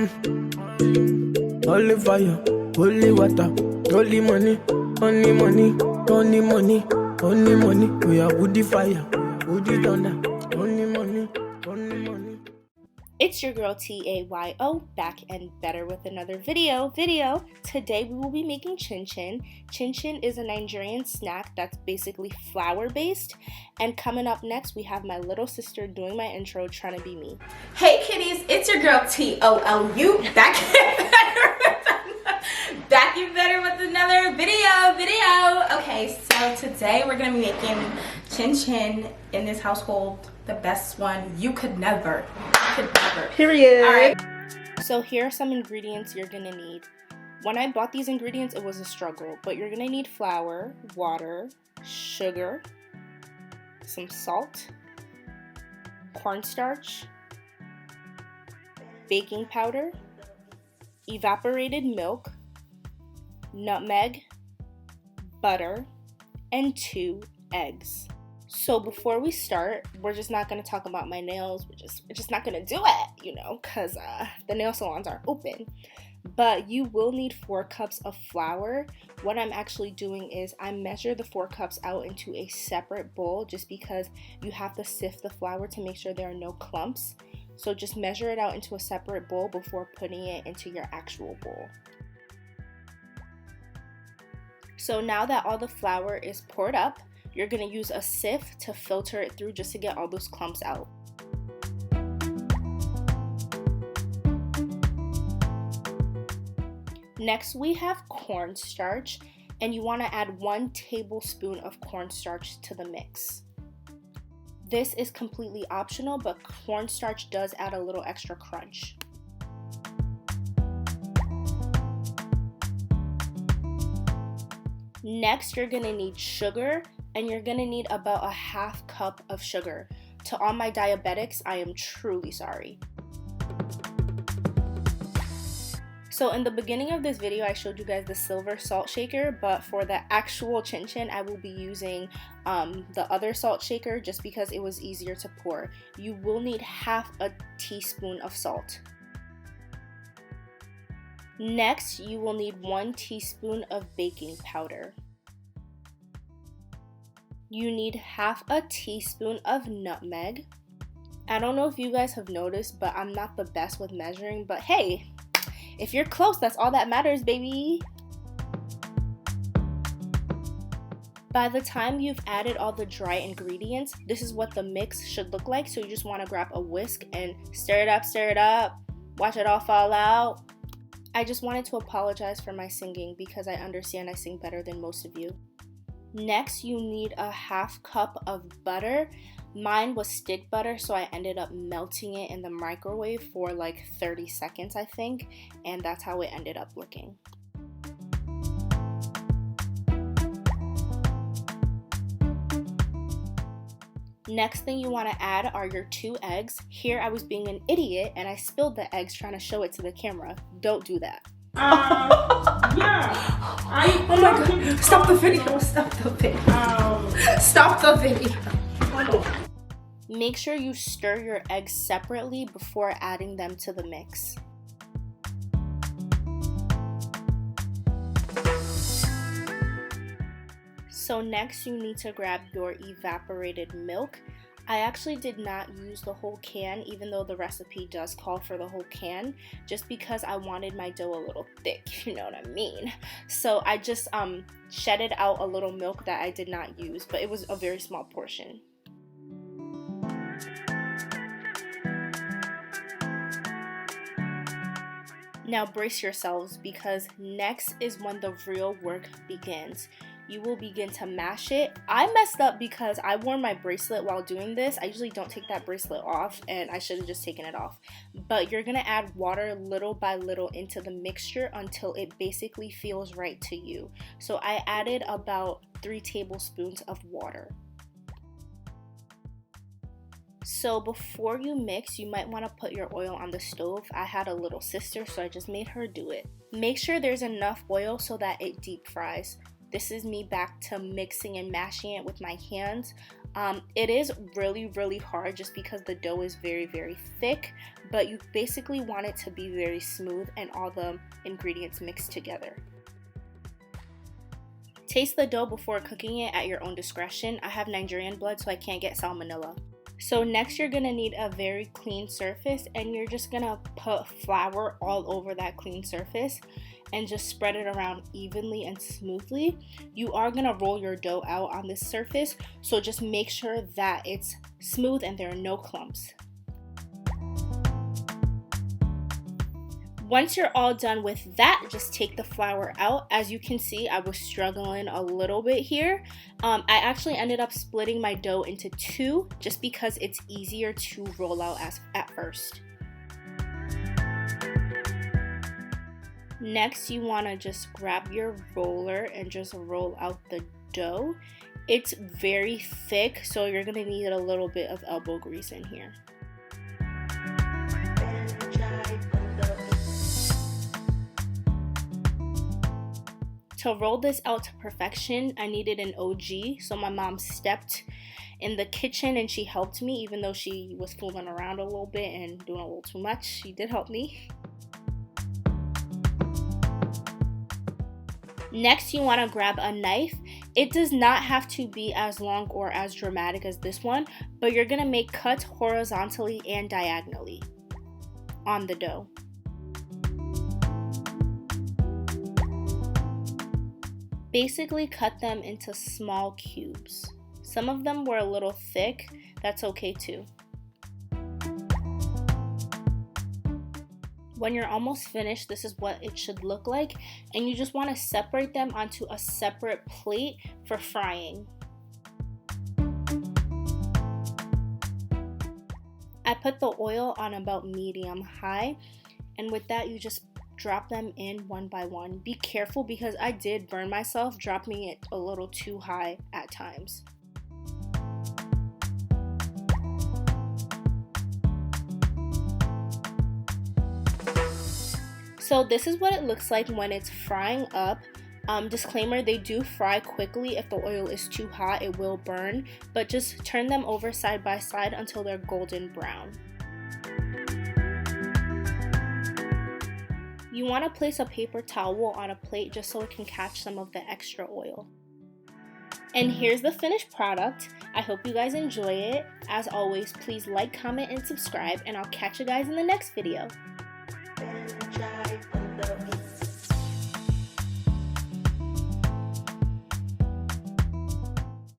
Holy fire, holy water, holy money, only money, only money, only money. We are woody fire, woody thunder, only money, only money. It's your girl Tayo, back and better with another video. Today we will be making chin chin. Chin chin is a Nigerian snack that's basically flour based. And coming up next, we have my little sister doing my intro, trying to be me. Hey kitties, it's your girl Tolu, back and better with another video. Okay, so today we're gonna be making chin chin in this household. The best one you could never. Period. All right. So here are some ingredients you're gonna need. When I bought these ingredients, it was a struggle, but you're gonna need flour, water, sugar, some salt, cornstarch, baking powder, evaporated milk, nutmeg, butter, and 2 eggs. So before we start, we're just not going to talk about my nails. We're just not going to do it, because the nail salons are open. But you will need 4 cups of flour. What I'm actually doing is I measure the 4 cups out into a separate bowl just because you have to sift the flour to make sure there are no clumps. So just measure it out into a separate bowl before putting it into your actual bowl. So now that all the flour is poured up, you're going to use a sift to filter it through just to get all those clumps out. Next we have cornstarch, and you want to add 1 tablespoon of cornstarch to the mix. This is completely optional, but cornstarch does add a little extra crunch. Next, you're going to need sugar, and you're going to need about a 1/2 cup of sugar. To all my diabetics, I am truly sorry. So in the beginning of this video, I showed you guys the silver salt shaker, but for the actual chin chin, I will be using the other salt shaker just because it was easier to pour. You will need 1/2 teaspoon of salt. Next, you will need 1 teaspoon of baking powder. You need 1/2 teaspoon of nutmeg. I don't know if you guys have noticed, but I'm not the best with measuring, but hey, if you're close, that's all that matters, baby. By the time you've added all the dry ingredients, this is what the mix should look like. So you just want to grab a whisk and stir it up, watch it all fall out. I just wanted to apologize for my singing because I understand I sing better than most of you. Next, you need a 1/2 cup of butter. Mine was stick butter, so I ended up melting it in the microwave for like 30 seconds, I think, and that's how it ended up looking. Next thing you want to add are your 2 eggs. Here I was being an idiot and I spilled the eggs trying to show it to the camera. Don't do that. Yeah. Oh my god. Stop the video. Make sure you stir your eggs separately before adding them to the mix. So next you need to grab your evaporated milk. I actually did not use the whole can, even though the recipe does call for the whole can, just because I wanted my dough a little thick, you know what I mean? So I just shedded out a little milk that I did not use, but it was a very small portion. Now brace yourselves because next is when the real work begins. You will begin to mash it. I messed up because I wore my bracelet while doing this. I usually don't take that bracelet off and I should have just taken it off. But you're gonna add water little by little into the mixture until it basically feels right to you. So I added about 3 tablespoons of water. So before you mix, you might want to put your oil on the stove. I had a little sister, so I just made her do it. Make sure there's enough oil so that it deep fries. This is me back to mixing and mashing it with my hands. It is really hard just because the dough is very thick, but you basically want it to be very smooth and all the ingredients mixed together. Taste the dough before cooking it at your own discretion. I have Nigerian blood, so I can't get salmonella. So next you're gonna need a very clean surface, and you're just gonna put flour all over that clean surface and just spread it around evenly and smoothly. You are gonna roll your dough out on this surface, so just make sure that it's smooth and there are no clumps. Once you're all done with that, just take the flour out. As you can see, I was struggling a little bit here. I actually ended up splitting my dough into two just because it's easier to roll out at first. Next, you want to just grab your roller and just roll out the dough. It's very thick, so you're going to need a little bit of elbow grease in here. To roll this out to perfection, I needed an OG, so my mom stepped in the kitchen and she helped me, even though she was fooling around a little bit and doing a little too much. She did help me. Next, you want to grab a knife. It does not have to be as long or as dramatic as this one, but you're going to make cuts horizontally and diagonally on the dough. Basically cut them into small cubes. Some of them were a little thick, that's okay too. When you're almost finished, this is what it should look like, and you just want to separate them onto a separate plate for frying. I put the oil on about medium high, and with that you just drop them in one by one. Be careful because I did burn myself dropping it a little too high at times. So this is what it looks like when it's frying up. Disclaimer, they do fry quickly. If the oil is too hot, it will burn, but just turn them over side by side until they're golden brown. You want to place a paper towel on a plate just so it can catch some of the extra oil. And here's the finished product. I hope you guys enjoy it. As always, please like, comment, and subscribe, and I'll catch you guys in the next video.